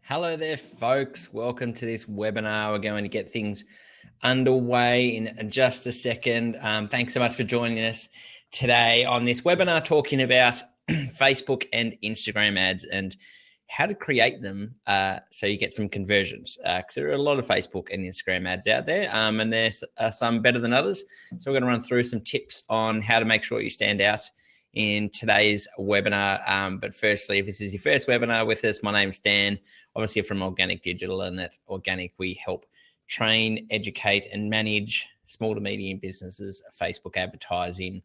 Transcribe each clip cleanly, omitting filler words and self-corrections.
Hello there, folks. Welcome to this webinar. We're going to get things underway in just a second. Thanks so much for joining us today on this webinar talking about Facebook and Instagram ads and how to create them so you get some conversions. Because there are a lot of Facebook and Instagram ads out there, and there's some better than others. So we're going to run through some tips on how to make sure you stand out in today's webinar. But firstly, if this is your first webinar with us, my name's Dan, obviously from Organic Digital, and at Organic, we help train, educate, and manage small to medium businesses Facebook advertising.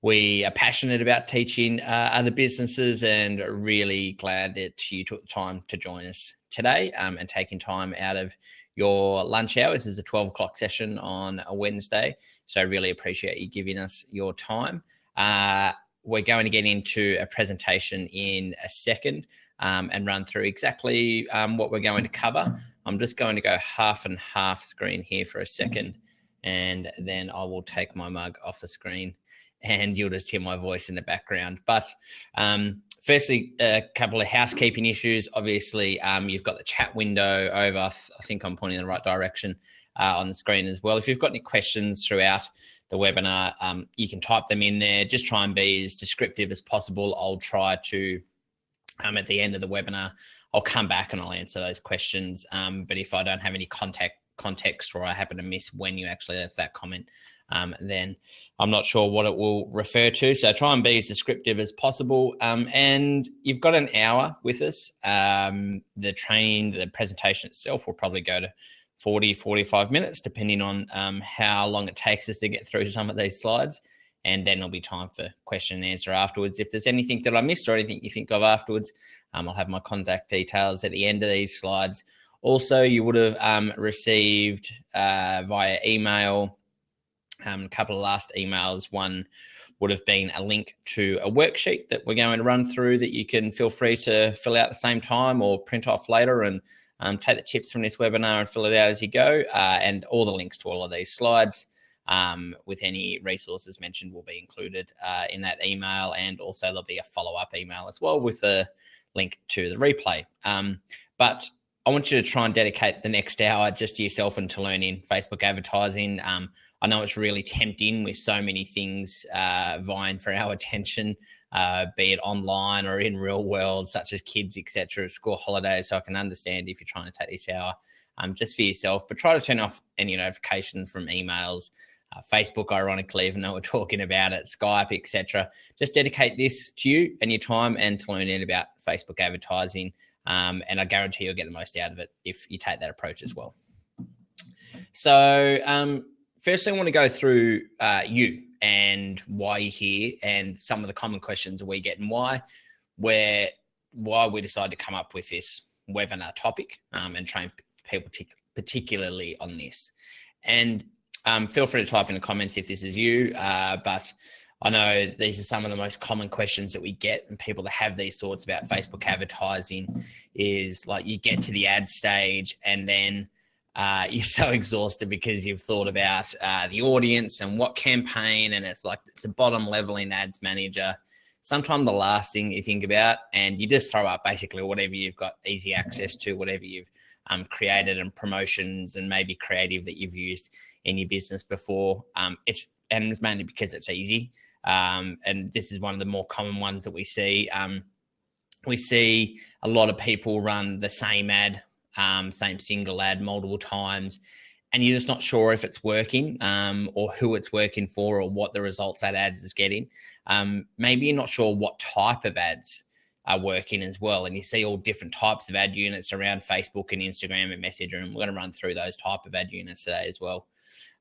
We are passionate about teaching other businesses and really glad that you took the time to join us today and taking time out of your lunch hours. This is a 12 o'clock session on a Wednesday, so I really appreciate you giving us your time. We're going to get into a presentation in a second and run through exactly what we're going to cover. I'm just going to go half and half screen here for a second, and then I will take my mug off the screen and you'll just hear my voice in the background. But firstly, a couple of housekeeping issues. Obviously, you've got the chat window over. I think I'm pointing in the right direction on the screen as well. If you've got any questions throughout the webinar, you can type them in there. Just try and be as descriptive as possible. I'll try to, at the end of the webinar, I'll come back and I'll answer those questions. But if I don't have any context or I happen to miss when you actually left that comment, then I'm not sure what it will refer to. So try and be as descriptive as possible. And you've got an hour with us. The presentation itself will probably go to 40, 45 minutes, depending on how long it takes us to get through some of these slides. And then there'll be time for question and answer afterwards. If there's anything that I missed or anything you think of afterwards, I'll have my contact details at the end of these slides. Also, you would have received via email a couple of last emails. One would have been a link to a worksheet that we're going to run through that you can feel free to fill out at the same time or print off later and take the tips from this webinar and fill it out as you go. And all the links to all of these slides with any resources mentioned will be included in that email. And also there'll be a follow-up email as well with a link to the replay. But I want you to try and dedicate the next hour just to yourself and to learning Facebook advertising. I know it's really tempting with so many things vying for our attention, be it online or in real world, such as kids, etc., school holidays. So I can understand if you're trying to take this hour just for yourself, but try to turn off any notifications from emails, Facebook, ironically, even though we're talking about it, Skype, etc. Just dedicate this to you and your time and to learning about Facebook advertising. And I guarantee you'll get the most out of it if you take that approach as well. So firstly, I want to go through you and why you're here and some of the common questions that we get and why we decided to come up with this webinar topic and train people particularly on this. And feel free to type in the comments if this is you, but I know these are some of the most common questions that we get, and people that have these thoughts about Facebook advertising is like you get to the ad stage and then you're so exhausted because you've thought about the audience and what campaign, and it's like it's a bottom level in Ads Manager. Sometimes the last thing you think about, and you just throw up basically whatever you've got easy access to, whatever you've created, and promotions and maybe creative that you've used in your business before. It's mainly because it's easy. And this is one of the more common ones that we see. We see a lot of people run the same ad, same single ad multiple times, and you're just not sure if it's working or who it's working for or what the results that ads is getting. Maybe you're not sure what type of ads are working as well, and you see all different types of ad units around Facebook and Instagram and Messenger, and we're going to run through those type of ad units today as well.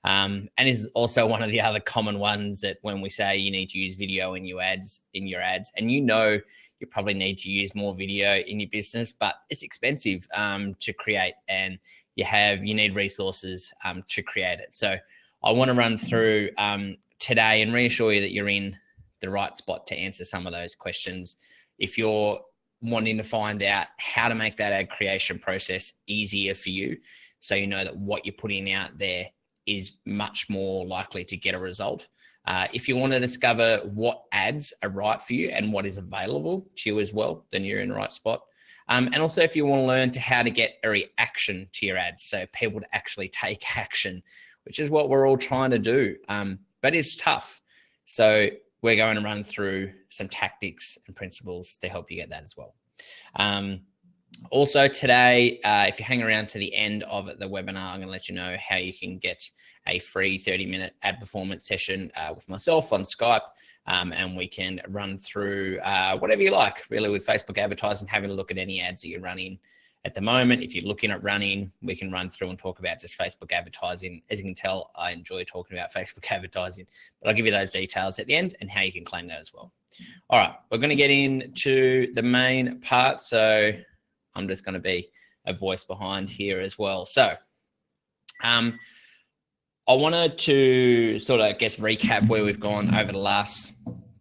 And is also one of the other common ones that when we say you need to use video in your ads, and you probably need to use more video in your business, but it's expensive to create, and you need resources to create it. So I want to run through today and reassure you that you're in the right spot to answer some of those questions. If you're wanting to find out how to make that ad creation process easier for you, so you know that what you're putting out there is much more likely to get a result. If you want to discover what ads are right for you and what is available to you as well, then you're in the right spot. And also if you want to learn how to get a reaction to your ads, so people to actually take action, which is what we're all trying to do. But it's tough. So we're going to run through some tactics and principles to help you get that as well. Also today, if you hang around to the end of the webinar, I'm going to let you know how you can get a free 30-minute ad performance session with myself on Skype, and we can run through whatever you like, really, with Facebook advertising, having a look at any ads that you're running at the moment. If you're looking at running, we can run through and talk about just Facebook advertising. As you can tell, I enjoy talking about Facebook advertising, but I'll give you those details at the end and how you can claim that as well. All right, we're going to get into the main part. So I'm just going to be a voice behind here as well. So I wanted to sort of, I guess, recap where we've gone over the last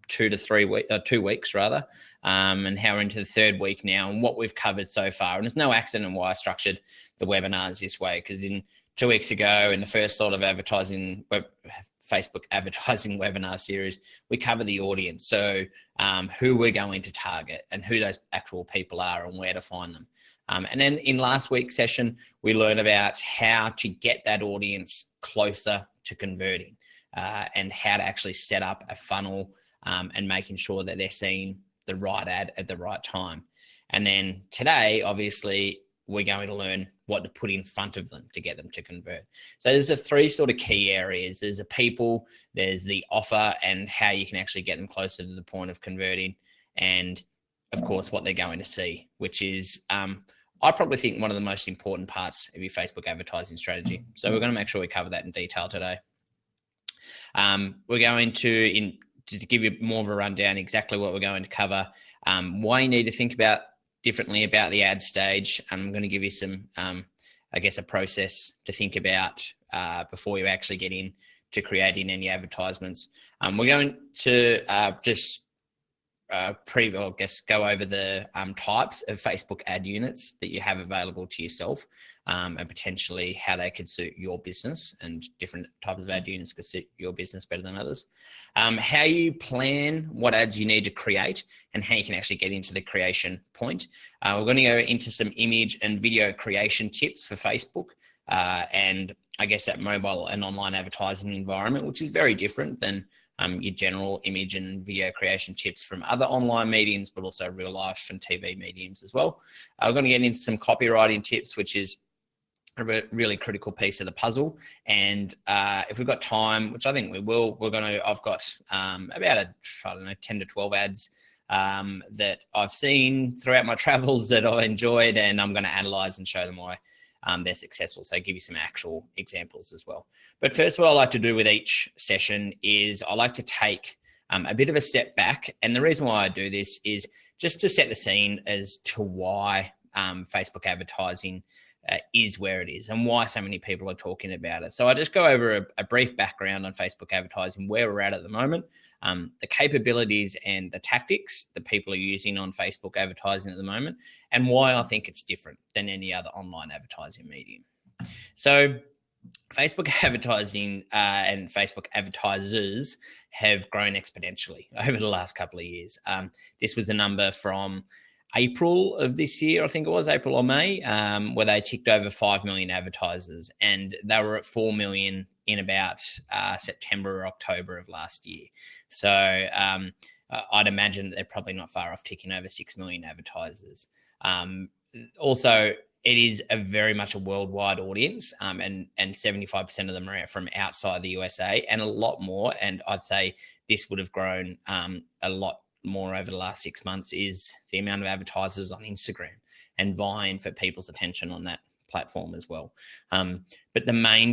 2 weeks rather, and how we're into the third week now and what we've covered so far. And there's no accident why I structured the webinars this way, because in 2 weeks ago, in the first sort of Facebook advertising webinar series, we cover the audience. So who we're going to target and who those actual people are and where to find them. And then in last week's session, we learned about how to get that audience closer to converting, and how to actually set up a funnel, and making sure that they're seeing the right ad at the right time. And then today, obviously, we're going to learn what to put in front of them to get them to convert. So there's 3 sort of key areas. There's the people, there's the offer, and how you can actually get them closer to the point of converting, and of course what they're going to see, which is I probably think one of the most important parts of your Facebook advertising strategy. So we're going to make sure we cover that in detail today. We're going to give you more of a rundown exactly what we're going to cover, why you need to think about differently about the ad stage. I'm going to give you some, I guess, a process to think about before you actually get into creating any advertisements. We're going to go over the types of Facebook ad units that you have available to yourself, and potentially how they could suit your business, and different types of ad units could suit your business better than others. How you plan what ads you need to create and how you can actually get into the creation point. We're going to go into some image and video creation tips for Facebook, and I guess that mobile and online advertising environment, which is very different than your general image and video creation tips from other online mediums, but also real life and TV mediums as well. We're going to get into some copywriting tips, which is a really critical piece of the puzzle. And if we've got time, which I think we will, I've got about 10 to 12 ads that I've seen throughout my travels that I enjoyed, and I'm going to analyze and show them why they're successful. So give you some actual examples as well. But first, what I like to do with each session is I like to take a bit of a step back. And the reason why I do this is just to set the scene as to why Facebook advertising is where it is and why so many people are talking about it. So I just go over a brief background on Facebook advertising, where we're at the moment, the capabilities and the tactics that people are using on Facebook advertising at the moment, and why I think it's different than any other online advertising medium. So Facebook advertising and Facebook advertisers have grown exponentially over the last couple of years. This was a number from April of this year, I think it was April or May, where they ticked over 5 million advertisers, and they were at 4 million in about September or October of last year. So I'd imagine that they're probably not far off ticking over 6 million advertisers. Also, it is very much a worldwide audience, and 75% of them are from outside the USA, and a lot more. And I'd say this would have grown a lot more over the last 6 months, is the amount of advertisers on Instagram and vying for people's attention on that platform as well. But the main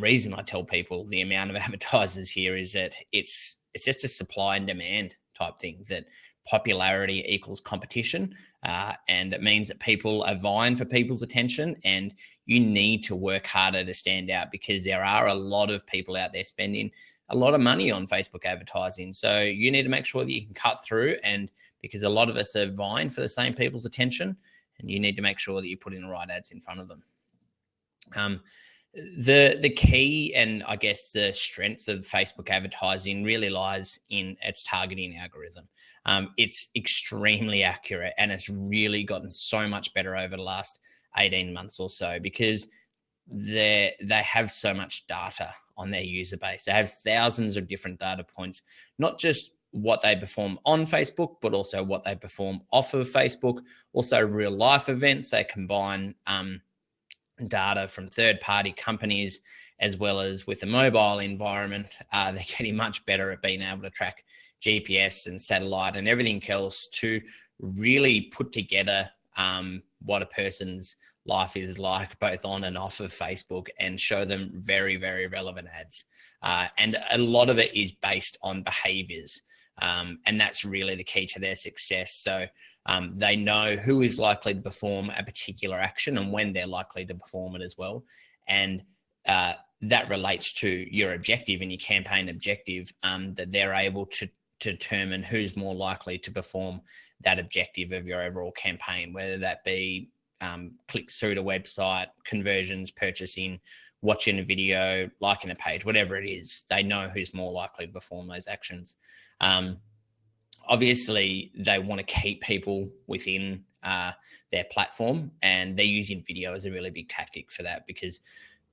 reason I tell people the amount of advertisers here is that it's just a supply and demand type thing, that popularity equals competition, and it means that people are vying for people's attention, and you need to work harder to stand out, because there are a lot of people out there spending a lot of money on Facebook advertising. So you need to make sure that you can cut through, and because a lot of us are vying for the same people's attention, and you need to make sure that you put in the right ads in front of them. The key and I guess the strength of Facebook advertising really lies in its targeting algorithm. It's extremely accurate, and it's really gotten so much better over the last 18 months or so, because they have so much data on their user base. They have thousands of different data points, not just what they perform on Facebook, but also what they perform off of Facebook, also real life events. They combine data from third-party companies as well as with the mobile environment. They're getting much better at being able to track GPS and satellite and everything else to really put together what a person's life is like, both on and off of Facebook, and show them very, very relevant ads. And a lot of it is based on behaviors. And that's really the key to their success. So they know who is likely to perform a particular action and when they're likely to perform it as well. And that relates to your objective and your campaign objective, that they're able to determine who's more likely to perform that objective of your overall campaign, whether that be clicks through the website, conversions, purchasing, watching a video, liking a page, whatever it is. They know who's more likely to perform those actions. Obviously, they want to keep people within their platform, and they're using video as a really big tactic for that, because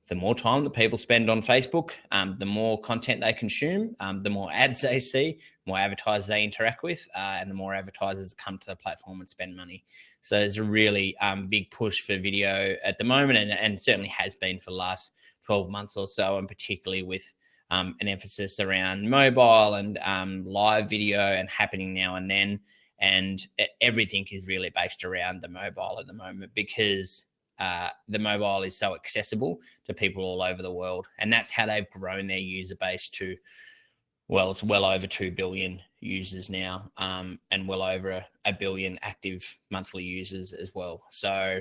the more time that people spend on Facebook, the more content they consume, the more ads they see, more advertisers they interact with, and the more advertisers come to the platform and spend money. So there's a really big push for video at the moment, and certainly has been for the last 12 months or so, and particularly with an emphasis around mobile and live video and happening now and then. And everything is really based around the mobile at the moment, because the mobile is so accessible to people all over the world. And that's how they've grown their user base to, well, it's well over 2 billion users now, and well over a billion active monthly users as well. So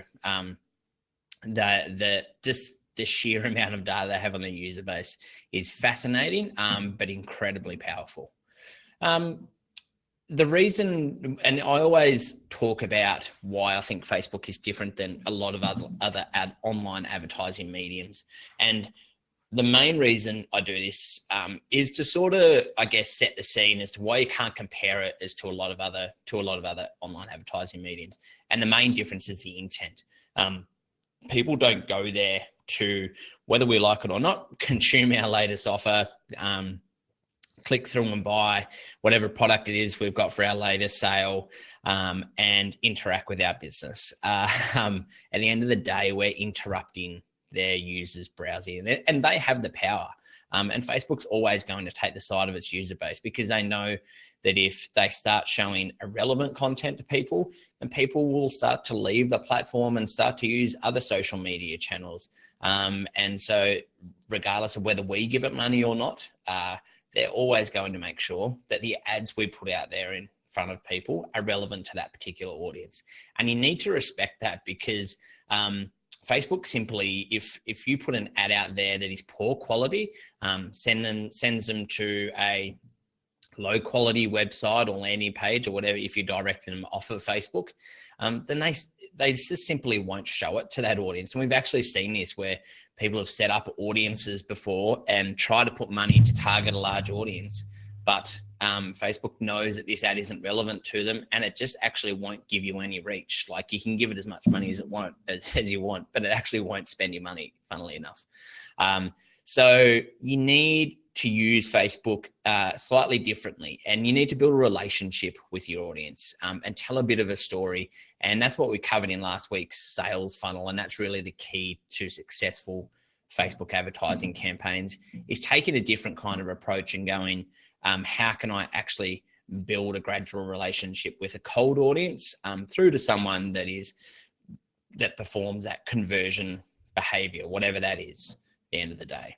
the sheer amount of data they have on their user base is fascinating, but incredibly powerful. The reason, and I always talk about why I think Facebook is different than a lot of other online advertising mediums. And the main reason I do this is to sort of, I guess, set the scene as to why you can't compare it as to a lot of other online advertising mediums. And the main difference is the intent. People don't go there to, whether we like it or not, consume our latest offer, click through and buy whatever product it is we've got for our latest sale, and interact with our business. At the end of the day, we're interrupting their users browsing, and they have the power. And Facebook's always going to take the side of its user base, because they know that if they start showing irrelevant content to people, then people will start to leave the platform and start to use other social media channels. And so regardless of whether we give it money or not, they're always going to make sure that the ads we put out there in front of people are relevant to that particular audience. And you need to respect that, because Facebook simply, if you put an ad out there that is poor quality, sends them to a low quality website or landing page or whatever, if you're directing them off of Facebook, then they just simply won't show it to that audience. And we've actually seen this where people have set up audiences before and try to put money to target a large audience, but Facebook knows that this ad isn't relevant to them, and it just actually won't give you any reach. Like, you can give it as much money as you want, but it actually won't spend your money, funnily enough. So you need to use Facebook slightly differently, and you need to build a relationship with your audience, and tell a bit of a story. And that's what we covered in last week's sales funnel. And that's really the key to successful Facebook advertising campaigns, is taking a different kind of approach and going, how can I actually build a gradual relationship with a cold audience through to someone that performs that conversion behavior, whatever that is, at the end of the day.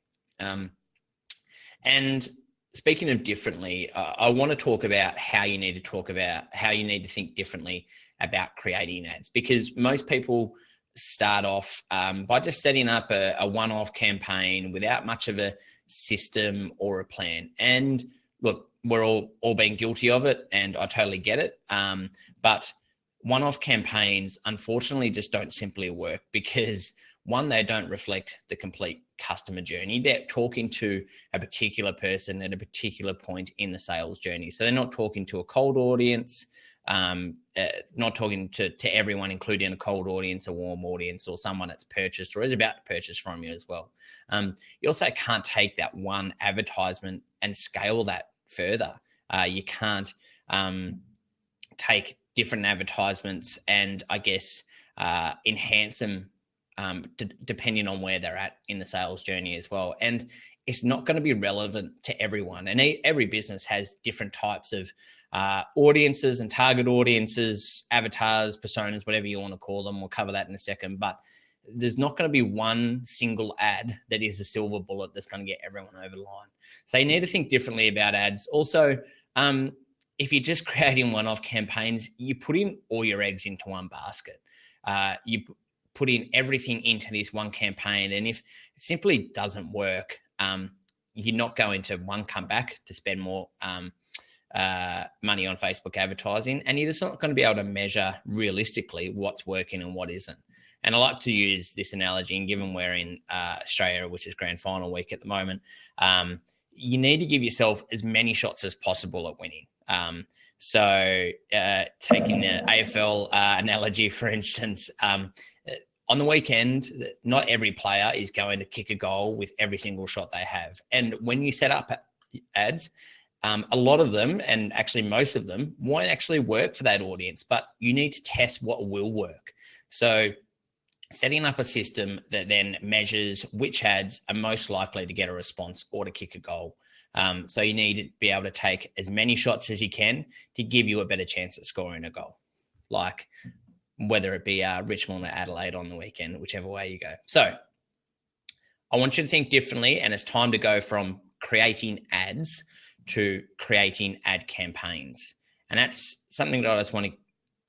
And speaking of differently, I want to talk about how you need to think differently about creating ads, because most people start off by just setting up a one-off campaign without much of a system or a plan. And look, we're all being guilty of it, and I totally get it. But one-off campaigns, unfortunately, just don't simply work, because one, they don't reflect the complete customer journey. They're talking to a particular person at a particular point in the sales journey. So they're not talking to a cold audience, not talking to everyone, including a cold audience, a warm audience, or someone that's purchased or is about to purchase from you as well. You also can't take that one advertisement and scale that further. You can't take different advertisements and I guess enhance them depending on where they're at in the sales journey as well. And it's not going to be relevant to everyone. And every business has different types of audiences and target audiences, avatars, personas, whatever you want to call them. We'll cover that in a second. But there's not going to be one single ad that is a silver bullet that's going to get everyone over the line. So you need to think differently about ads. Also, if you're just creating one-off campaigns, you put in all your eggs into one basket. You put in everything into this one campaign. And if it simply doesn't work, you're not going to, one, come back to spend more money on Facebook advertising, and you're just not going to be able to measure realistically what's working and what isn't. And I like to use this analogy, and given we're in Australia, which is grand final week at the moment, you need to give yourself as many shots as possible at winning. So taking the AFL analogy, for instance, on the weekend, not every player is going to kick a goal with every single shot they have. And when you set up ads, a lot of them, and actually most of them, won't actually work for that audience, but you need to test what will work. So setting up a system that then measures which ads are most likely to get a response or to kick a goal. So you need to be able to take as many shots as you can to give you a better chance at scoring a goal, like whether it be Richmond or Adelaide on the weekend, whichever way you go. So I want you to think differently, and it's time to go from creating ads to creating ad campaigns. And that's something that I just want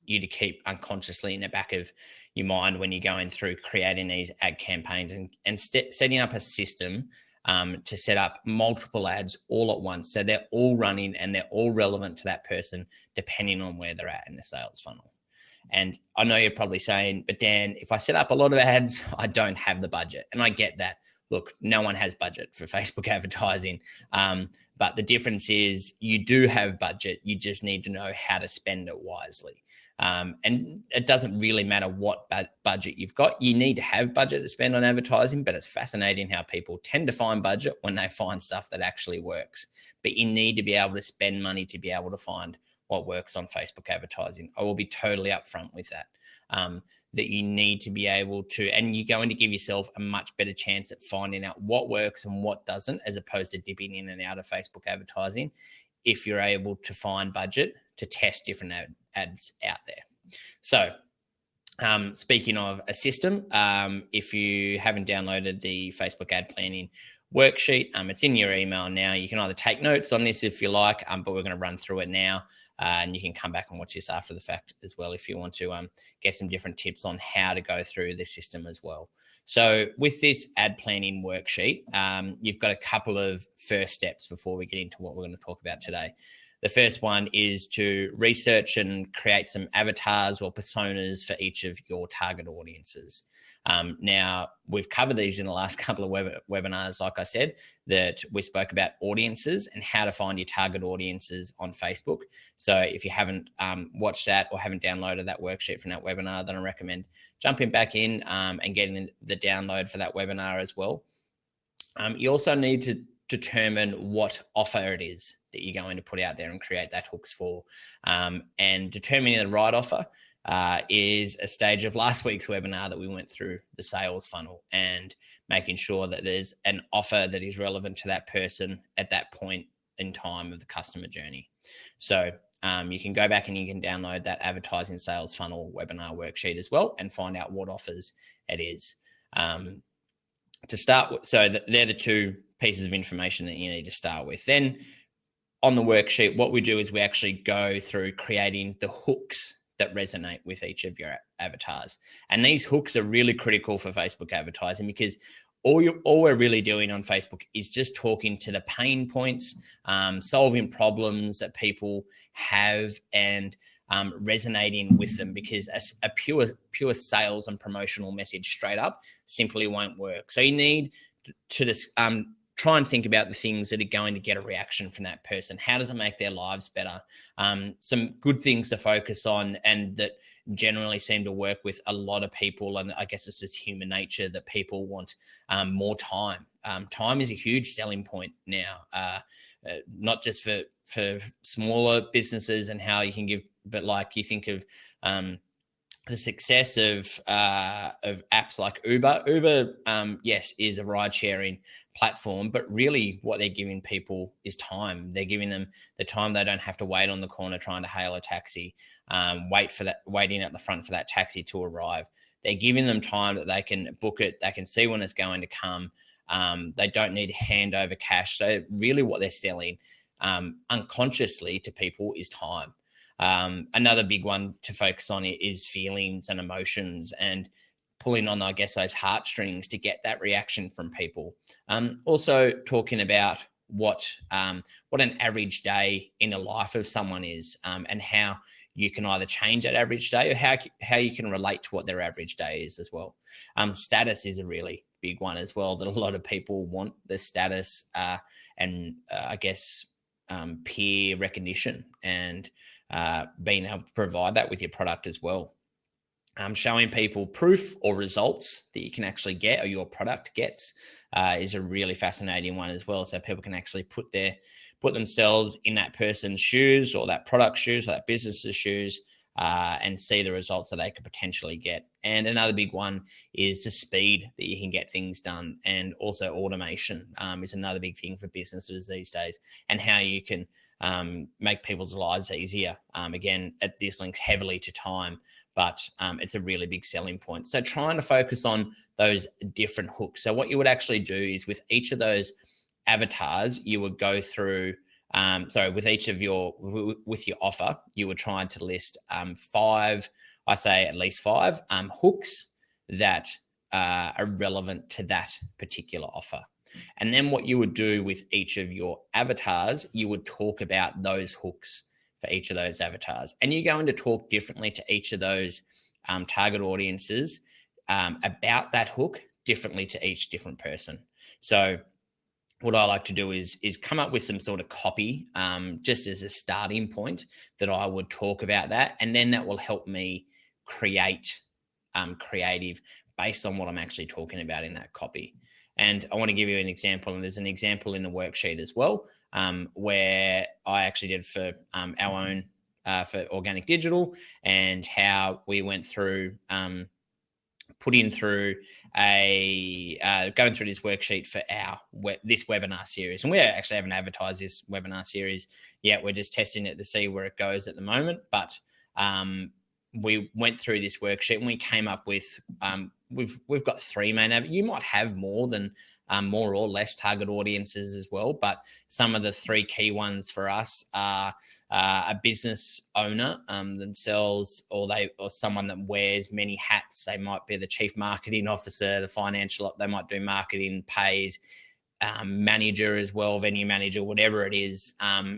you to keep unconsciously in the back of your mind when you're going through creating these ad campaigns and setting up a system to set up multiple ads all at once. So they're all running and they're all relevant to that person, depending on where they're at in the sales funnel. And I know you're probably saying, but Dan, if I set up a lot of ads, I don't have the budget. And I get that. Look, no one has budget for Facebook advertising. But the difference is you do have budget. You just need to know how to spend it wisely. And it doesn't really matter what budget you've got. You need to have budget to spend on advertising, but it's fascinating how people tend to find budget when they find stuff that actually works. But you need to be able to spend money to be able to find what works on Facebook advertising. I will be totally upfront with that, that you need to be able to, and you're going to give yourself a much better chance at finding out what works and what doesn't, as opposed to dipping in and out of Facebook advertising, if you're able to find budget to test different ads out there. So speaking of a system, if you haven't downloaded the Facebook ad planning worksheet, it's in your email now. You can either take notes on this if you like, but we're going to run through it now. And you can come back and watch this after the fact as well if you want to get some different tips on how to go through the system as well. So with this ad planning worksheet, you've got a couple of first steps before we get into what we're going to talk about today. The first one is to research and create some avatars or personas for each of your target audiences. Now, we've covered these in the last couple of webinars, like I said, that we spoke about audiences and how to find your target audiences on Facebook. So if you haven't watched that or haven't downloaded that worksheet from that webinar, then I recommend jumping back in and getting the download for that webinar as well. You also need to determine what offer it is that you're going to put out there and create that hooks for. And determining the right offer is a stage of last week's webinar that we went through the sales funnel and making sure that there's an offer that is relevant to that person at that point in time of the customer journey. So you can go back and you can download that advertising sales funnel webinar worksheet as well and find out what offers it is. To start with, so they're the two pieces of information that you need to start with. Then on the worksheet, what we do is we actually go through creating the hooks that resonate with each of your avatars. And these hooks are really critical for Facebook advertising because all we're really doing on Facebook is just talking to the pain points, solving problems that people have, and resonating with them, because a pure sales and promotional message straight up simply won't work. So you need to just try and think about the things that are going to get a reaction from that person. How does it make their lives better? Some good things to focus on, and that generally seem to work with a lot of people. And I guess it's just human nature that people want more time. Time is a huge selling point now, not just for smaller businesses and how you can give, but like you think of the success of apps like Uber. Uber, yes, is a ride sharing platform, but really what they're giving people is time. They're giving them the time they don't have to wait on the corner trying to hail a taxi, waiting at the front for that taxi to arrive. They're giving them time that they can book it, they can see when it's going to come. They don't need to hand over cash. So really what they're selling unconsciously to people is time. Another big one to focus on is feelings and emotions, and pulling on, I guess, those heartstrings to get that reaction from people. Also talking about what an average day in the life of someone is, and how you can either change that average day, or how you can relate to what their average day is as well. Status is a really big one as well, that a lot of people want the status and I guess peer recognition, and being able to provide that with your product as well. Showing people proof or results that you can actually get, or your product gets, is a really fascinating one as well. So people can actually put themselves in that person's shoes, or that product's shoes, or that business's shoes, and see the results that they could potentially get. And another big one is the speed that you can get things done, and also automation is another big thing for businesses these days, and how you can make people's lives easier. Again, this links heavily to time, but it's a really big selling point. So trying to focus on those different hooks. So what you would actually do is, with each of those avatars, you would go through, with each of with your offer, you would try to list five, I say at least five hooks that are relevant to that particular offer. And then what you would do with each of your avatars, you would talk about those hooks for each of those avatars. And you're going to talk differently to each of those target audiences about that hook, differently to each different person. So what I like to do is come up with some sort of copy, just as a starting point, that I would talk about that. And then that will help me create creative based on what I'm actually talking about in that copy. And I want to give you an example, and there's an example in the worksheet as well, where I actually did for our own, for organic digital, and how we went through going through this worksheet for this webinar series. And we actually haven't advertised this webinar series yet. We're just testing it to see where it goes at the moment. But we went through this worksheet, and we came up with we've got three main. You might have more than more or less target audiences as well, but some of the three key ones for us are a business owner themselves, or someone that wears many hats. They might be the chief marketing officer, the financial. They might do marketing, pays, manager as well, venue manager, whatever it is.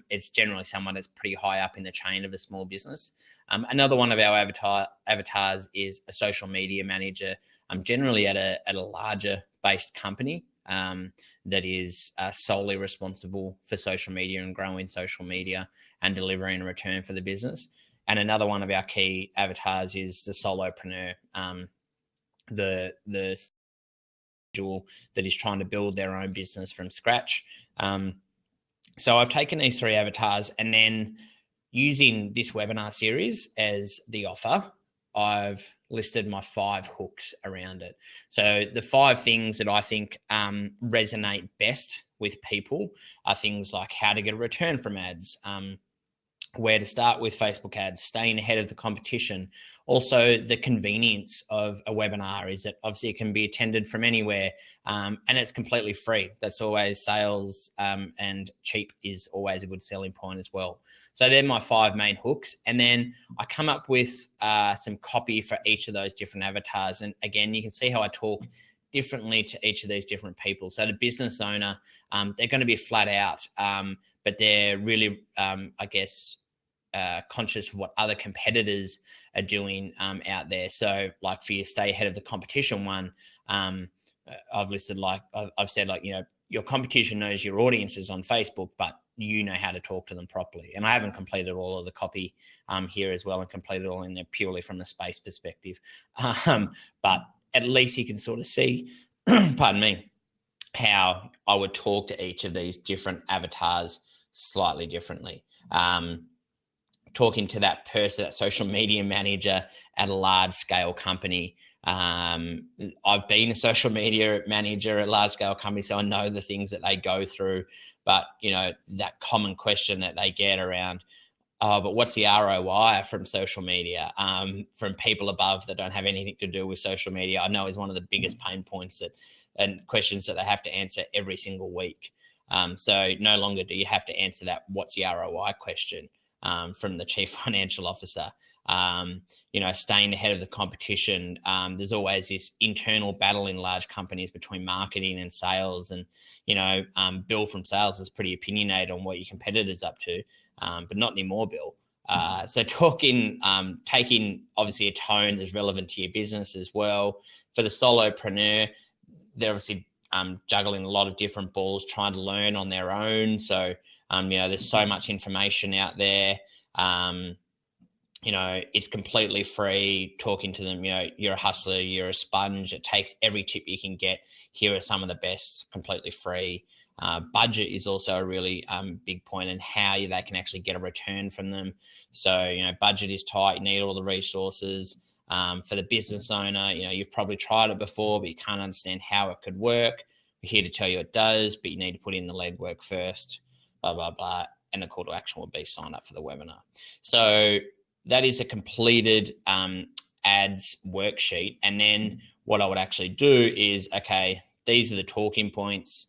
It's generally someone that's pretty high up in the chain of a small business. Another one of our avatars is a social media manager, generally at a larger based company that is solely responsible for social media and growing social media and delivering a return for the business. And another one of our key avatars is the solopreneur, the individual that is trying to build their own business from scratch. So I've taken these three avatars, and then using this webinar series as the offer, I've listed my 5 hooks around it. So the 5 things that I think resonate best with people are things like how to get a return from ads, where to start with Facebook ads, staying ahead of the competition. Also, the convenience of a webinar is that obviously it can be attended from anywhere, and it's completely free. That's always sales, and cheap is always a good selling point as well. So they're my 5 main hooks. And then I come up with some copy for each of those different avatars. And again, you can see how I talk differently to each of these different people. So the business owner, they're going to be flat out, but they're really, I guess, conscious of what other competitors are doing out there. So like for you stay ahead of the competition one, I've listed, like I've said, like, your competition knows your audiences on Facebook, but you know how to talk to them properly. And I haven't completed all of the copy here as well, and completed all in there purely from the space perspective. But at least you can sort of see, pardon me, how I would talk to each of these different avatars slightly differently. Talking to that person, that social media manager at a large scale company. I've been a social media manager at large scale companies, so I know the things that they go through. But, that common question that they get around, oh, but what's the ROI from social media, from people above that don't have anything to do with social media, I know is one of the biggest pain points and questions that they have to answer every single week. So no longer do you have to answer that what's the ROI question from the chief financial officer. Staying ahead of the competition. There's always this internal battle in large companies between marketing and sales, and Bill from sales is pretty opinionated on what your competitor's up to, but not anymore, Bill. So taking obviously a tone that's relevant to your business as well. For the solopreneur, they're obviously juggling a lot of different balls, trying to learn on their own. So there's so much information out there. It's completely free. Talking to them, you're a hustler, you're a sponge. It takes every tip you can get. Here are some of the best, completely free. Budget is also a really big point, and how they can actually get a return from them. So, budget is tight. You need all the resources. For the business owner, you've probably tried it before, but you can't understand how it could work. We're here to tell you it does, but you need to put in the legwork first, blah, blah, blah. And the call to action will be sign up for the webinar. So that is a completed ads worksheet. And then what I would actually do is, okay, these are the talking points.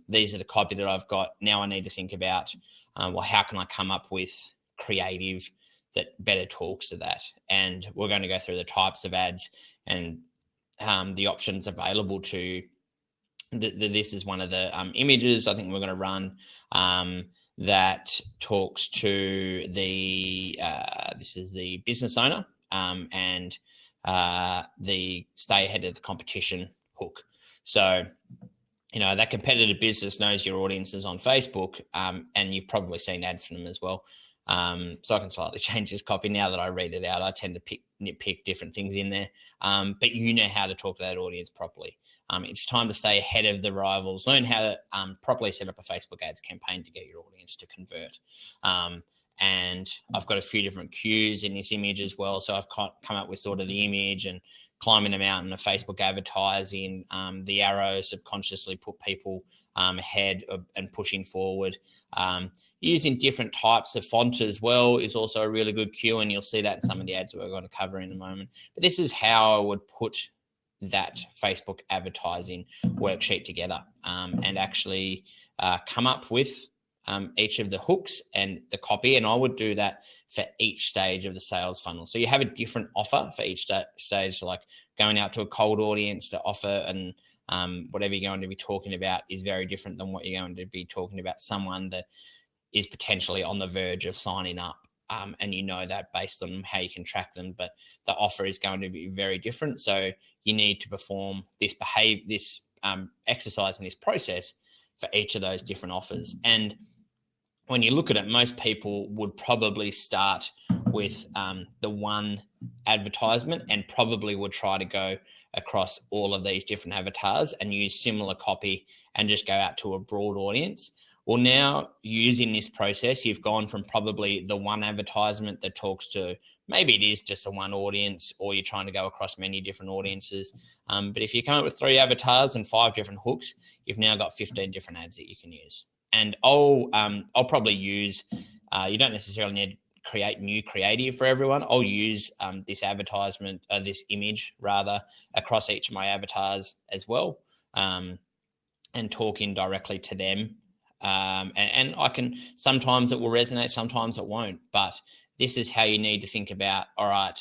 These are the copy that I've got. Now I need to think about, how can I come up with creative that better talks to that? And we're going to go through the types of ads and the options available to this is one of the images I think we're going to run that talks to the this is the business owner and the stay ahead of the competition hook. So that competitive business knows your audiences on Facebook, and you've probably seen ads from them as well. So I can slightly change this copy now that I read it out. I tend to nitpick different things in there, but you know how to talk to that audience properly. It's time to stay ahead of the rivals. Learn how to properly set up a Facebook ads campaign to get your audience to convert. And I've got a few different cues in this image as well. So I've come up with sort of the image and climbing a mountain of Facebook advertising. The arrows subconsciously put people ahead and pushing forward. Using different types of font as well is also a really good cue, and you'll see that in some of the ads we're going to cover in a moment. But this is how I would put that Facebook advertising worksheet together and actually come up with each of the hooks and the copy. And I would do that for each stage of the sales funnel. So you have a different offer for each stage, like going out to a cold audience. The offer and whatever you're going to be talking about is very different than what you're going to be talking about someone that is potentially on the verge of signing up. And that based on how you can track them, but the offer is going to be very different. So you need to perform this exercise and this process for each of those different offers. And when you look at it, most people would probably start with the one advertisement and probably would try to go across all of these different avatars and use similar copy and just go out to a broad audience. Well, now using this process, you've gone from probably the one advertisement that talks to, maybe it is just a one audience, or you're trying to go across many different audiences. But if you come up with 3 avatars and 5 different hooks, you've now got 15 different ads that you can use. And I'll probably use, you don't necessarily need to create new creative for everyone. I'll use this advertisement, this image rather, across each of my avatars as well, and talking directly to them. And I can, sometimes it will resonate, sometimes it won't, but this is how you need to think about, all right,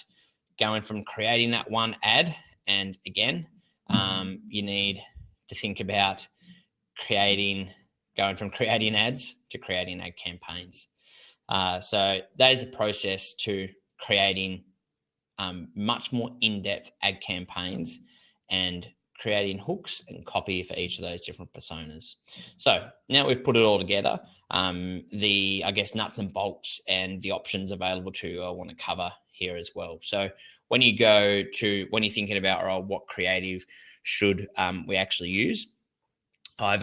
going from creating that one ad. And again, you need to think about going from creating ads to creating ad campaigns. So that is a process to creating much more in-depth ad campaigns and creating hooks and copy for each of those different personas. So now we've put it all together, the, I guess, nuts and bolts and the options available to you I want to cover here as well. So when you're thinking about what creative should we actually use, I've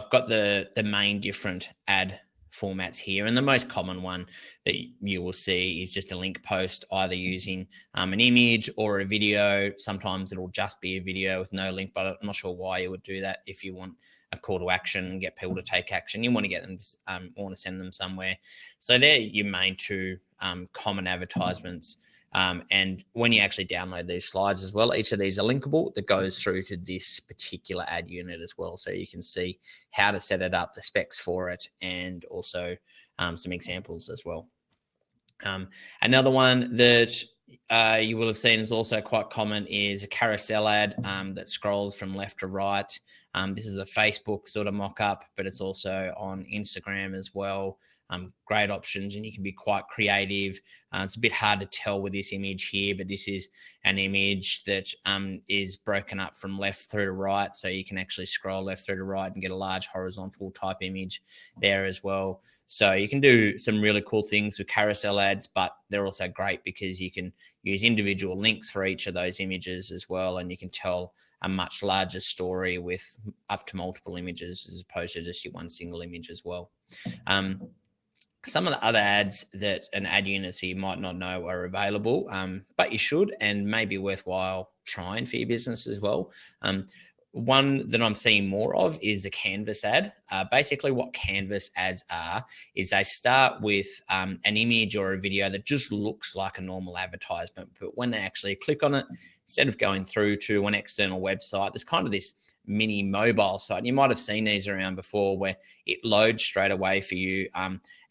got the main different ad formats here, and the most common one that you will see is just a link post, either using an image or a video. Sometimes it'll just be a video with no link, but I'm not sure why you would do that. If you want a call to action and get people to take action, you want to get them, want to send them somewhere. So they're your main two common advertisements. And when you actually download these slides as well, each of these are linkable. That goes through to this particular ad unit as well. So you can see how to set it up, the specs for it, and also some examples as well. Another one that you will have seen is also quite common is a carousel ad that scrolls from left to right. This is a Facebook sort of mock-up, but it's also on Instagram as well. Great options, and you can be quite creative. It's a bit hard to tell with this image here, but this is an image that is broken up from left through to right. So you can actually scroll left through to right and get a large horizontal type image there as well. So you can do some really cool things with carousel ads, but they're also great because you can use individual links for each of those images as well, and you can tell a much larger story with up to multiple images as opposed to just your one single image as well. Some of the other ads that an ad unit you might not know are available, but you should, and maybe worthwhile trying for your business as well. One that I'm seeing more of is a Canvas ad. Basically what Canvas ads are is they start with an image or a video that just looks like a normal advertisement, but when they actually click on it, instead of going through to an external website, there's kind of this mini mobile site. You might have seen these around before where it loads straight away for you.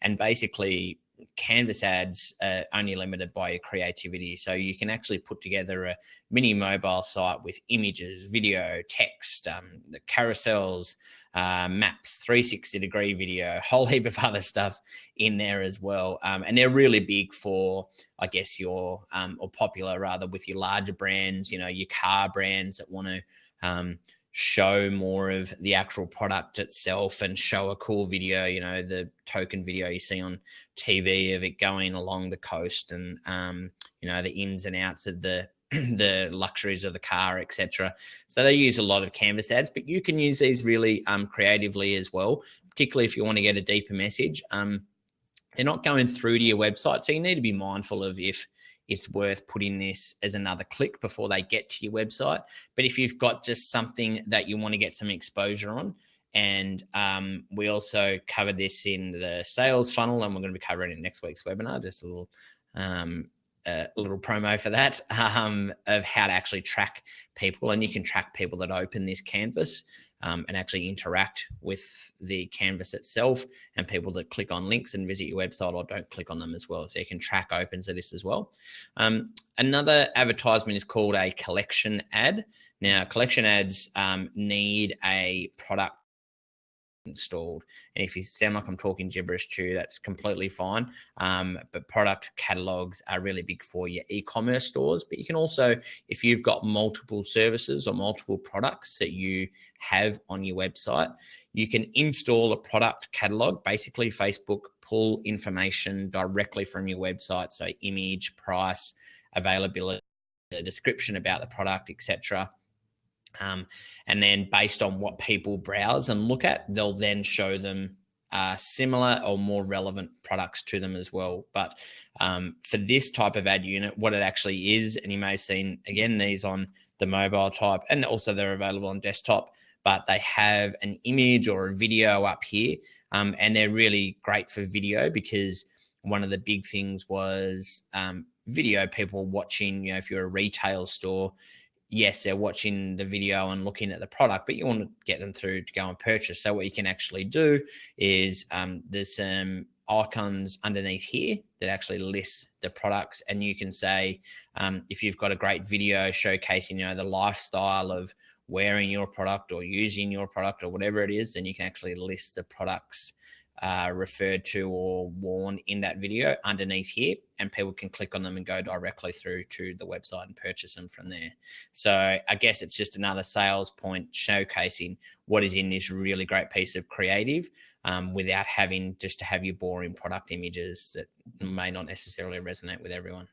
And basically Canvas ads are only limited by your creativity. So you can actually put together a mini mobile site with images, video, text, the carousels, maps, 360-degree video, a whole heap of other stuff in there as well. And they're really big for, I guess, or popular rather with your larger brands, your car brands that want to show more of the actual product itself and show a cool video, the token video you see on TV of it going along the coast and, the ins and outs of the luxuries of the car, etc. So they use a lot of Canvas ads, but you can use these really creatively as well, particularly if you want to get a deeper message. They're not going through to your website, so you need to be mindful of if it's worth putting this as another click before they get to your website. But if you've got just something that you want to get some exposure on, and we also covered this in the sales funnel, and we're going to be covering it in next week's webinar, just a little promo for that, of how to actually track people. And you can track people that open this canvas and actually interact with the canvas itself, and people that click on links and visit your website or don't click on them as well. So you can track opens of this as well. Another advertisement is called a collection ad. Now, collection ads need a product installed, and if you sound like I'm talking gibberish to you, that's completely fine. But product catalogs are really big for your e-commerce stores, but you can also, if you've got multiple services or multiple products that you have on your website, you can install a product catalog. Basically, Facebook pull information directly from your website, so image, price, availability, a description about the product, etc. And then based on what people browse and look at, they'll then show them similar or more relevant products to them as well. But for this type of ad unit, what it actually is, and you may have seen, again, these on the mobile type, and also they're available on desktop, but they have an image or a video up here. And they're really great for video because one of the big things was video, people watching, if you're a retail store, yes, they're watching the video and looking at the product, but you want to get them through to go and purchase. So what you can actually do is there's some icons underneath here that actually lists the products, and you can say, if you've got a great video showcasing, the lifestyle of wearing your product or using your product or whatever it is, then you can actually list the products referred to or worn in that video underneath here, and people can click on them and go directly through to the website and purchase them from there. So I guess it's just another sales point showcasing what is in this really great piece of creative, without having just to have your boring product images that may not necessarily resonate with everyone.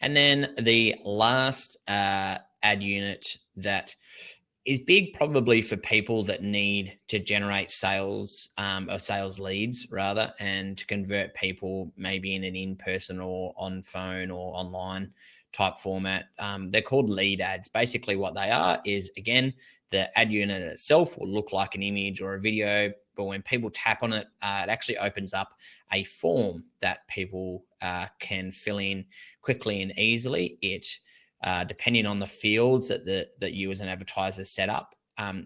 And then the last ad unit that is big probably for people that need to generate sales, or sales leads rather, and to convert people maybe in an in-person or on phone or online type format. They're called lead ads. Basically what they are is, again, the ad unit itself will look like an image or a video, but when people tap on it, it actually opens up a form that people can fill in quickly and easily. It depending on the fields that you as an advertiser set up,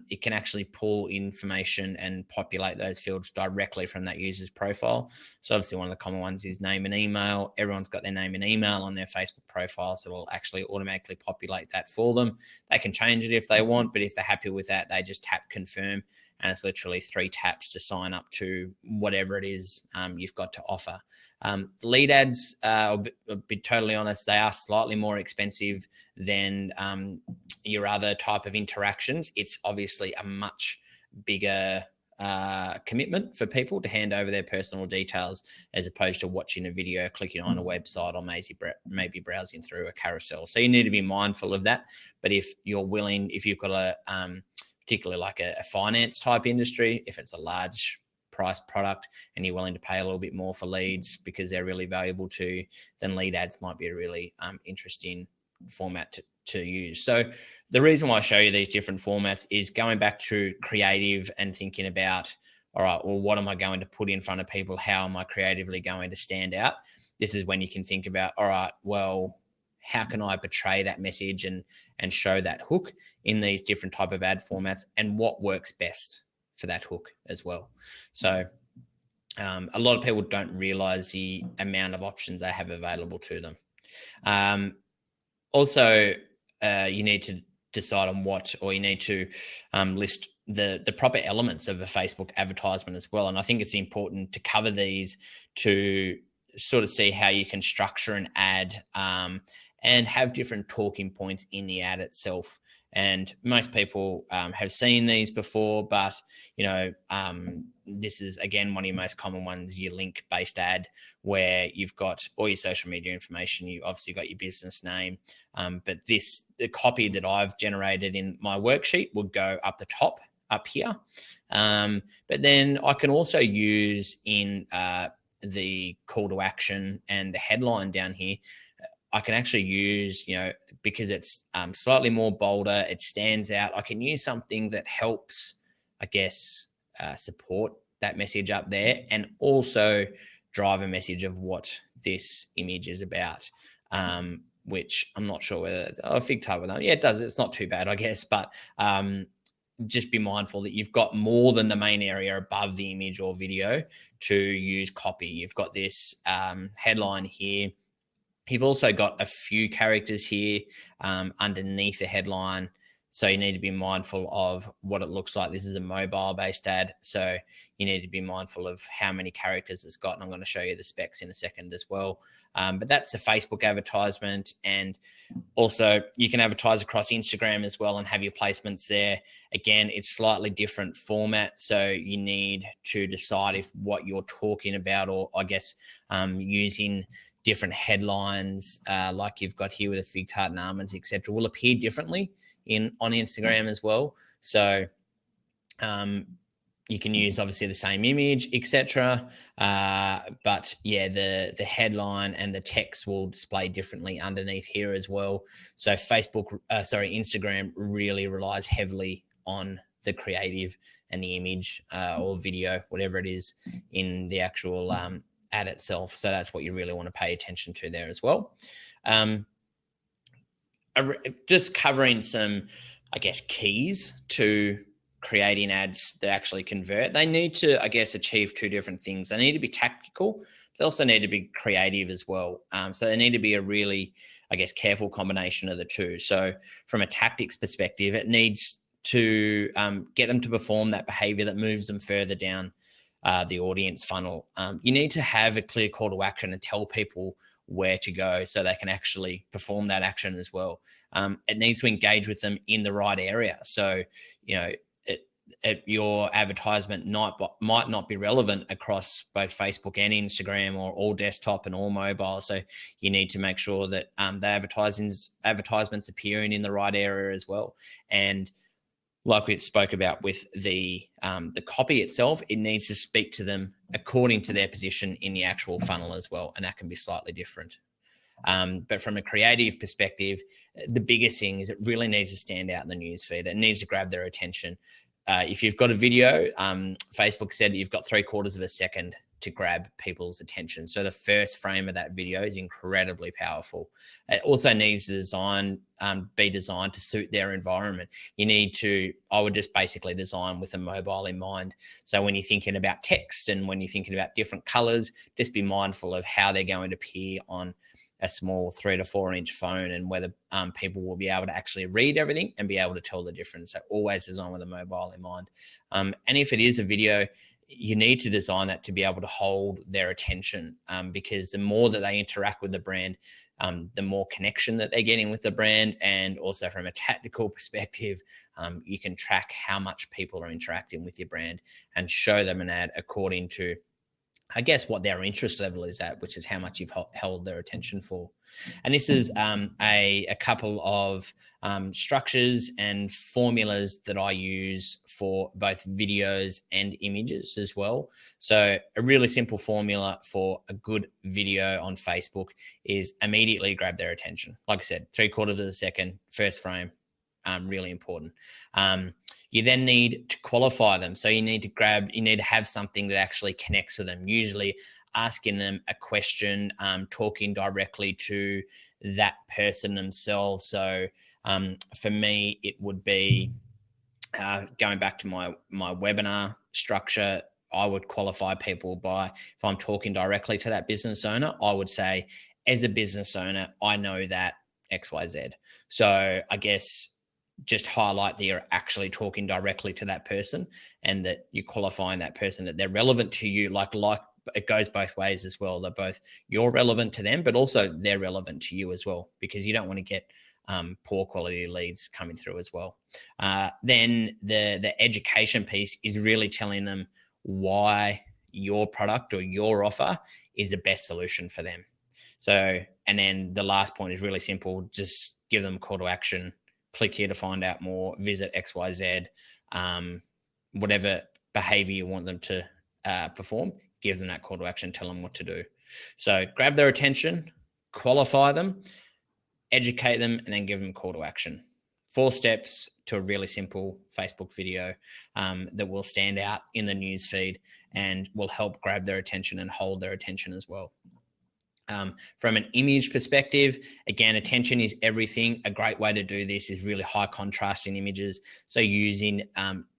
it can actually pull information and populate those fields directly from that user's profile. So obviously one of the common ones is name and email. Everyone's got their name and email on their Facebook profile, so it'll actually automatically populate that for them. They can change it if they want, but if they're happy with that, they just tap confirm, and it's literally 3 taps to sign up to whatever it is you've got to offer. Lead ads, I'll be totally honest, they are slightly more expensive than your other type of interactions. It's obviously a much bigger commitment for people to hand over their personal details as opposed to watching a video, clicking on a website, or maybe browsing through a carousel. So you need to be mindful of that. But if you're willing, if you've got a particularly like a finance type industry, if it's a large price product and you're willing to pay a little bit more for leads because they're really valuable to you, then lead ads might be a really interesting format to use. So the reason why I show you these different formats is going back to creative and thinking about, all right, well, what am I going to put in front of people? How am I creatively going to stand out? This is when you can think about, all right, well, how can I portray that message and show that hook in these different type of ad formats, and what works best for that hook as well. So a lot of people don't realize the amount of options they have available to them. Also, you need to decide on you need to list the proper elements of a Facebook advertisement as well. And I think it's important to cover these to sort of see how you can structure an ad and have different talking points in the ad itself. And most people have seen these before, but this is again one of your most common ones: your link-based ad, where you've got all your social media information. You obviously got your business name, but the copy that I've generated in my worksheet would go up the top up here. But then I can also use in the call to action and the headline down here. I can actually use, because it's slightly more bolder, it stands out. I can use something that helps, I guess, support that message up there, and also drive a message of what this image is about, which I'm not sure whether a fig type of that. Yeah, it does. It's not too bad, I guess, but just be mindful that you've got more than the main area above the image or video to use copy. You've got this headline here. You've also got a few characters here underneath the headline. So you need to be mindful of what it looks like. This is a mobile-based ad, so you need to be mindful of how many characters it's got, and I'm going to show you the specs in a second as well. But that's a Facebook advertisement, and also you can advertise across Instagram as well and have your placements there. Again, it's slightly different format, so you need to decide if what you're talking about, or I guess using different headlines like you've got here with a fig tart and almonds, etc., will appear differently on Instagram as well. So you can use obviously the same image, etc. But yeah, the headline and the text will display differently underneath here as well. So Instagram really relies heavily on the creative and the image or video, whatever it is, in the actual ad itself. So that's what you really want to pay attention to there as well. Just covering some, I guess, keys to creating ads that actually convert. They need to, I guess, achieve two different things. They need to be tactical. They also need to be creative as well. So they need to be a really, I guess, careful combination of the two. So from a tactics perspective, it needs to get them to perform that behavior that moves them further down the audience funnel. You need to have a clear call to action and tell people where to go so they can actually perform that action as well. It needs to engage with them in the right area. So, your advertisement might not be relevant across both Facebook and Instagram, or all desktop and all mobile. So you need to make sure that the advertisements appearing in the right area as well. And like we spoke about with the copy itself, it needs to speak to them according to their position in the actual funnel as well, and that can be slightly different. But from a creative perspective, the biggest thing is it really needs to stand out in the newsfeed. It needs to grab their attention. If you've got a video, Facebook said that you've got 3/4 of a second to grab people's attention. So the first frame of that video is incredibly powerful. It also needs to be designed to suit their environment. I would just basically design with a mobile in mind. So when you're thinking about text and when you're thinking about different colors, just be mindful of how they're going to appear on a small 3 to 4 inch phone, and whether people will be able to actually read everything and be able to tell the difference. So always design with a mobile in mind. And if it is a video, you need to design that to be able to hold their attention, because the more that they interact with the brand, the more connection that they're getting with the brand. And also from a tactical perspective, you can track how much people are interacting with your brand and show them an ad according to, I guess, what their interest level is at, which is how much you've held their attention for. And this is a couple of structures and formulas that I use for both videos and images as well. So a really simple formula for a good video on Facebook is immediately grab their attention. Like I said, 3/4 of a second, first frame, really important. You then need to qualify them. So you need to have something that actually connects with them, usually asking them a question, talking directly to that person themselves. So for me, it would be going back to my webinar structure. I would qualify people by, if I'm talking directly to that business owner, I would say, as a business owner, I know that XYZ. So I guess just highlight that you're actually talking directly to that person, and that you're qualifying that person, that they're relevant to you. Like it goes both ways as well. That you're relevant to them, but also they're relevant to you as well, because you don't want to get poor quality leads coming through as well. Then the education piece is really telling them why your product or your offer is the best solution for them. So, and then the last point is really simple. Just give them a call to action. Click here to find out more, visit XYZ, whatever behavior you want them to perform, give them that call to action, tell them what to do. So grab their attention, qualify them, educate them, and then give them a call to action. 4 steps to a really simple Facebook video that will stand out in the newsfeed and will help grab their attention and hold their attention as well. From an image perspective, again, attention is everything. A great way to do this is really high contrasting images. So using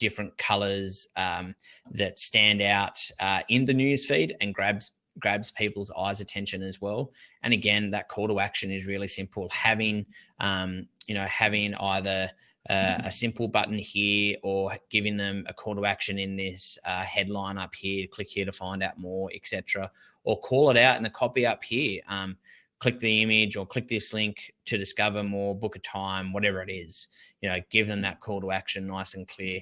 different colors that stand out in the newsfeed and grabs people's eyes attention as well. And again, that call to action is really simple. Having either a simple button here, or giving them a call to action in this headline up here, click here to find out more, etc. Or call it out in the copy up here. Click the image or click this link to discover more, book a time, whatever it is. Give them that call to action nice and clear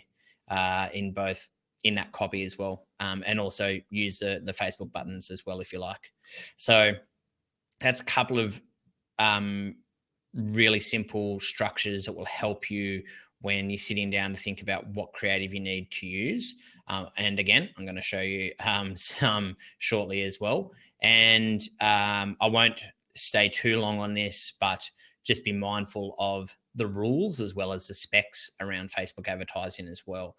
in that copy as well. And also use the Facebook buttons as well, if you like. So that's a couple of really simple structures that will help you when you're sitting down to think about what creative you need to use. And again, I'm going to show you some shortly as well. And I won't stay too long on this, but just be mindful of the rules as well as the specs around Facebook advertising as well.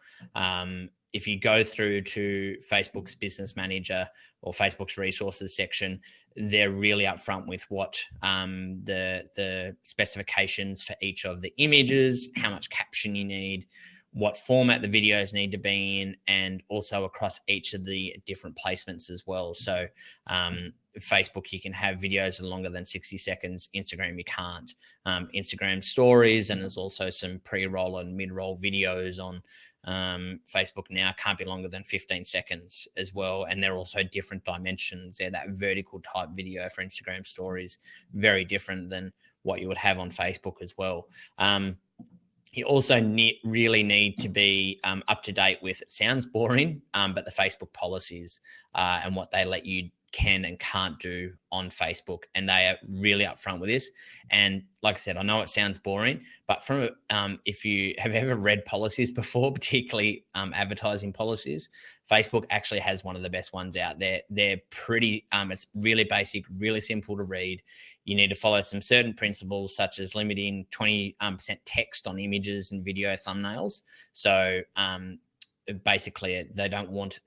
If you go through to Facebook's Business Manager or Facebook's resources section, they're really upfront with what the specifications for each of the images, how much caption you need, what format the videos need to be in, and also across each of the different placements as well. So Facebook, you can have videos that are longer than 60 seconds. Instagram, you can't. Instagram stories, and there's also some pre-roll and mid-roll videos on Facebook now, can't be longer than 15 seconds as well. And they're also different dimensions. They're that vertical type video for Instagram stories, very different than what you would have on Facebook as well. You also really need to be up to date with, it sounds boring, but the Facebook policies and what they let you can and can't do on Facebook. And they are really upfront with this. And like I said, I know it sounds boring, but from if you have ever read policies before, particularly advertising policies, Facebook actually has one of the best ones out there. They're pretty, it's really basic, really simple to read. You need to follow some certain principles, such as limiting 20% text on images and video thumbnails. So basically, they don't want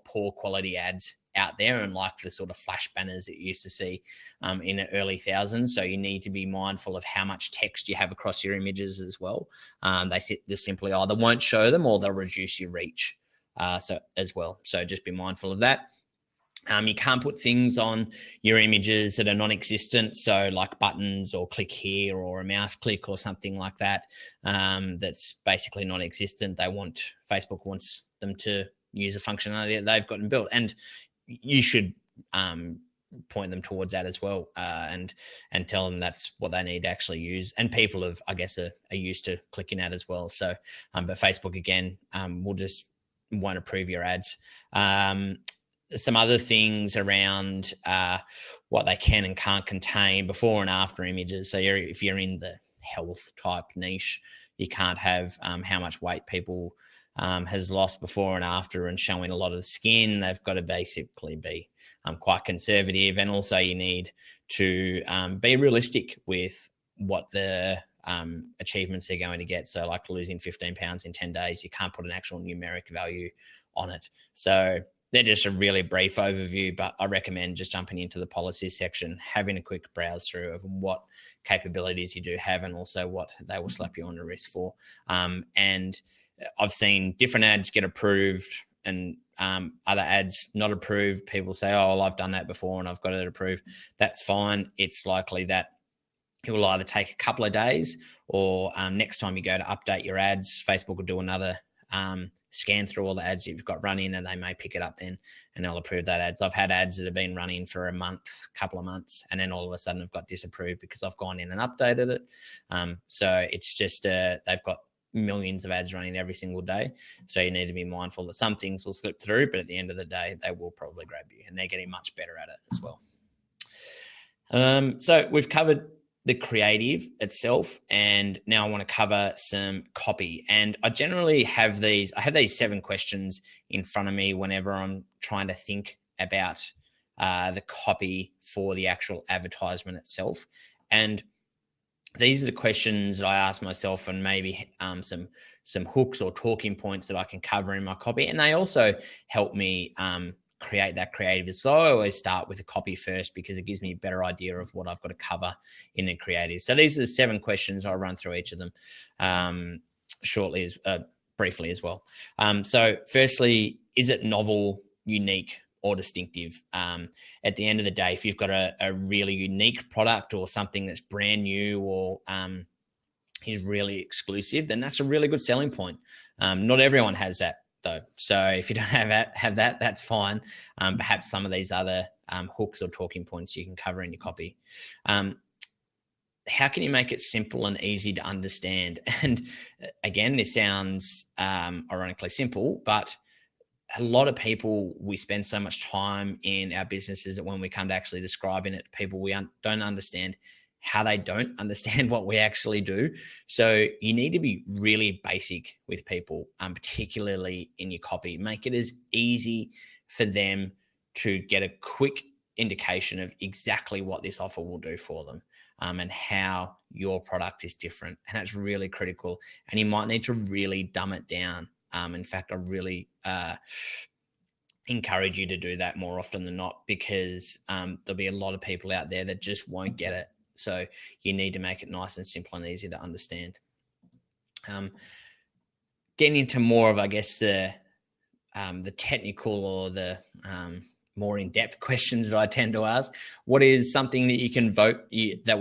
poor quality ads out there, and like the sort of flash banners that you used to see in the early thousands. So you need to be mindful of how much text you have across your images as well. They simply either won't show them or they'll reduce your reach as well. So just be mindful of that. You can't put things on your images that are non-existent, so like buttons or click here or a mouse click or something like that. That's basically non-existent. Facebook wants them to use a functionality that they've gotten built, and you should point them towards that as well, and tell them that's what they need to actually use. And people are used to clicking that as well. So, but Facebook again won't approve your ads. Some other things around what they can and can't contain, before and after images. So if you're in the health type niche, you can't have how much weight people has lost before and after and showing a lot of skin. They've got to basically be quite conservative. And also you need to be realistic with what the achievements they're going to get. So like losing 15 pounds in 10 days, you can't put an actual numeric value on it. So they're just a really brief overview, but I recommend just jumping into the policies section, having a quick browse through of what capabilities you do have, and also what they will slap you on the wrist for. And I've seen different ads get approved and other ads not approved. People say, oh, well, I've done that before and I've got it approved. That's fine. It's likely that it will either take a couple of days, or next time you go to update your ads, Facebook will do another scan through all the ads you've got running, and they may pick it up then and they'll approve that ads. I've had ads that have been running for a month, couple of months, and then all of a sudden have got disapproved because I've gone in and updated it. So it's just they've got millions of ads running every single day. So you need to be mindful that some things will slip through, but at the end of the day, they will probably grab you, and they're getting much better at it as well. So we've covered the creative itself, and now I want to cover some copy. And I generally have these 7 questions in front of me whenever I'm trying to think about the copy for the actual advertisement itself. And these are the questions that I ask myself, and maybe some hooks or talking points that I can cover in my copy. And they also help me create that creative. So I always start with the copy first, because it gives me a better idea of what I've got to cover in the creative. So these are the 7 questions. I'll run through each of them briefly as well. So firstly, is it novel, unique, or distinctive? At the end of the day, if you've got a really unique product or something that's brand new or is really exclusive, then that's a really good selling point. Not everyone has that though. So if you don't have that, that's fine. Perhaps some of these other hooks or talking points you can cover in your copy. How can you make it simple and easy to understand? And again, this sounds ironically simple, but a lot of people, we spend so much time in our businesses that when we come to actually describing it to people, we don't understand how they don't understand what we actually do. So you need to be really basic with people, particularly in your copy. Make it as easy for them to get a quick indication of exactly what this offer will do for them, and how your product is different. And that's really critical. And you might need to really dumb it down. In fact, I really encourage you to do that more often than not, because there'll be a lot of people out there that just won't get it. So you need to make it nice and simple and easy to understand. getting into more of, I guess, the technical or the more in-depth questions that I tend to ask. What is something that you can that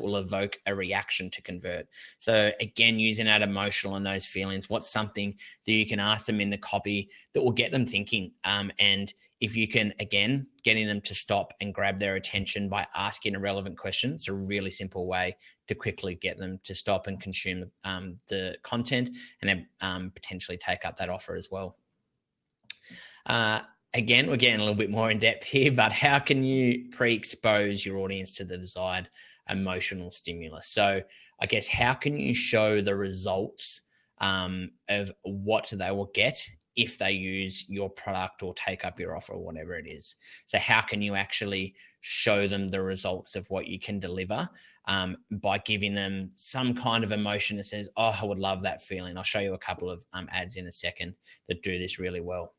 will evoke a reaction to convert? So again, using that emotional and those feelings, what's something that you can ask them in the copy that will get them thinking? And if you can, again, getting them to stop and grab their attention by asking a relevant question, it's a really simple way to quickly get them to stop and consume the content and then potentially take up that offer as well. Again, we're getting a little bit more in depth here, but how can you pre-expose your audience to the desired emotional stimulus? So I guess, how can you show the results of what they will get if they use your product or take up your offer or whatever it is? So how can you actually show them the results of what you can deliver by giving them some kind of emotion that says, oh, I would love that feeling. I'll show you a couple of ads in a second that do this really well.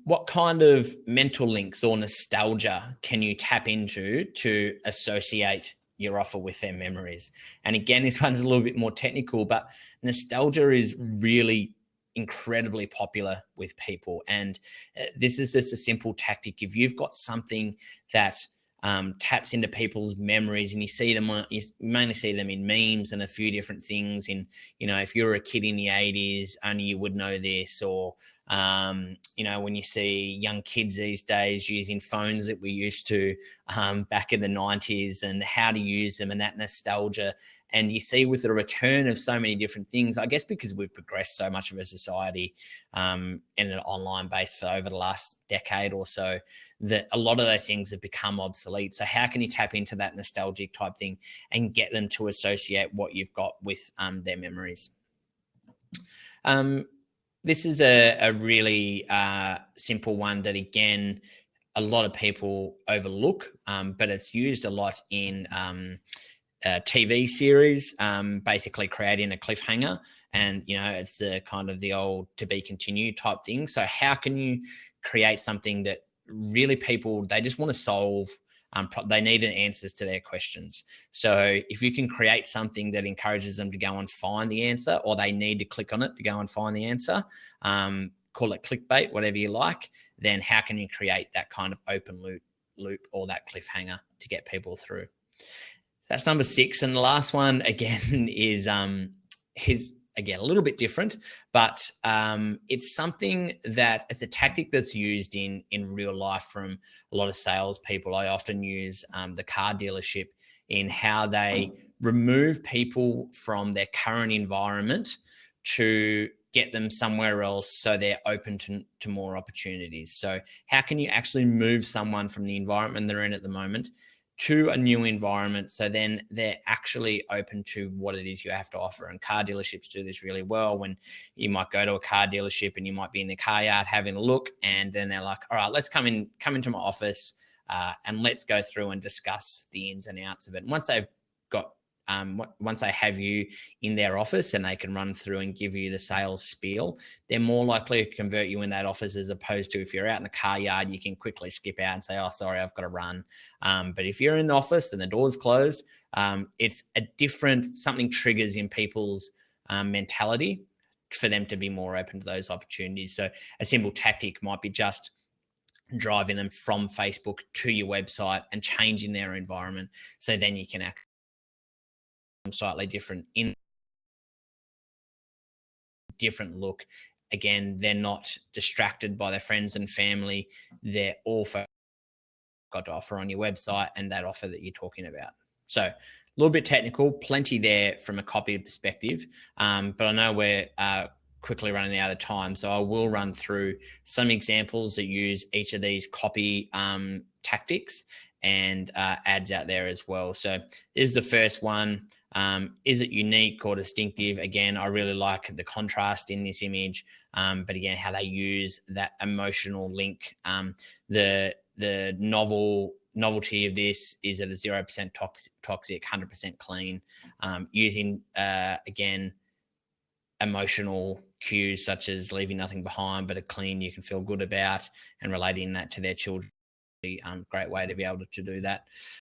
What kind of mental links or nostalgia can you tap into to associate your offer with their memories? And again, this one's a little bit more technical, but nostalgia is really incredibly popular with people. And this is just a simple tactic. If you've got something that taps into people's memories, and you mainly see them in memes and a few different things. In, if you're a kid in the 80s, only you would know this, or when you see young kids these days using phones that we used to back in the 90s, and how to use them, and that nostalgia. And you see with the return of so many different things, I guess because we've progressed so much of a society in an online base for over the last decade or so, that a lot of those things have become obsolete. So how can you tap into that nostalgic type thing and get them to associate what you've got with their memories? This is a really simple one that, again, a lot of people overlook, but it's used a lot in TV series, basically creating a cliffhanger. And, it's kind of the old to be continued type thing. So how can you create something that really they just want to solve, they need answers to their questions. So if you can create something that encourages them to go and find the answer, or they need to click on it to go and find the answer, call it clickbait, whatever you like, then how can you create that kind of open loop or that cliffhanger to get people through? So that's number 6. And the last one, again, is again, a little bit different, but it's something that it's a tactic that's used in real life from a lot of salespeople. I often use the car dealership in how they remove people from their current environment to get them somewhere else so they're open to more opportunities. So how can you actually move someone from the environment they're in at the moment to a new environment, so then they're actually open to what it is you have to offer? And car dealerships do this really well, when you might go to a car dealership and you might be in the car yard having a look, and then they're like, all right, let's come into my office and let's go through and discuss the ins and outs of it. And once they've got once they have you in their office and they can run through and give you the sales spiel, they're more likely to convert you in that office, as opposed to if you're out in the car yard, you can quickly skip out and say, oh, sorry, I've got to run. But if you're in the office and the door's closed, it's a different, something triggers in people's mentality for them to be more open to those opportunities. So a simple tactic might be just driving them from Facebook to your website and changing their environment, so then you can act slightly different look. Again, they're not distracted by their friends and family. They're all got to offer on your website and that offer that you're talking about. So a little bit technical, plenty there from a copy perspective. But I know we're quickly running out of time, so I will run through some examples that use each of these copy tactics and ads out there as well. So this is the first one. Is it unique or distinctive? Again, I really like the contrast in this image, but again, how they use that emotional link. The novelty of this is that it's 0% toxic, 100% clean, using, again, emotional cues such as leaving nothing behind, but a clean you can feel good about, and relating that to their children. Great way to be able to do that.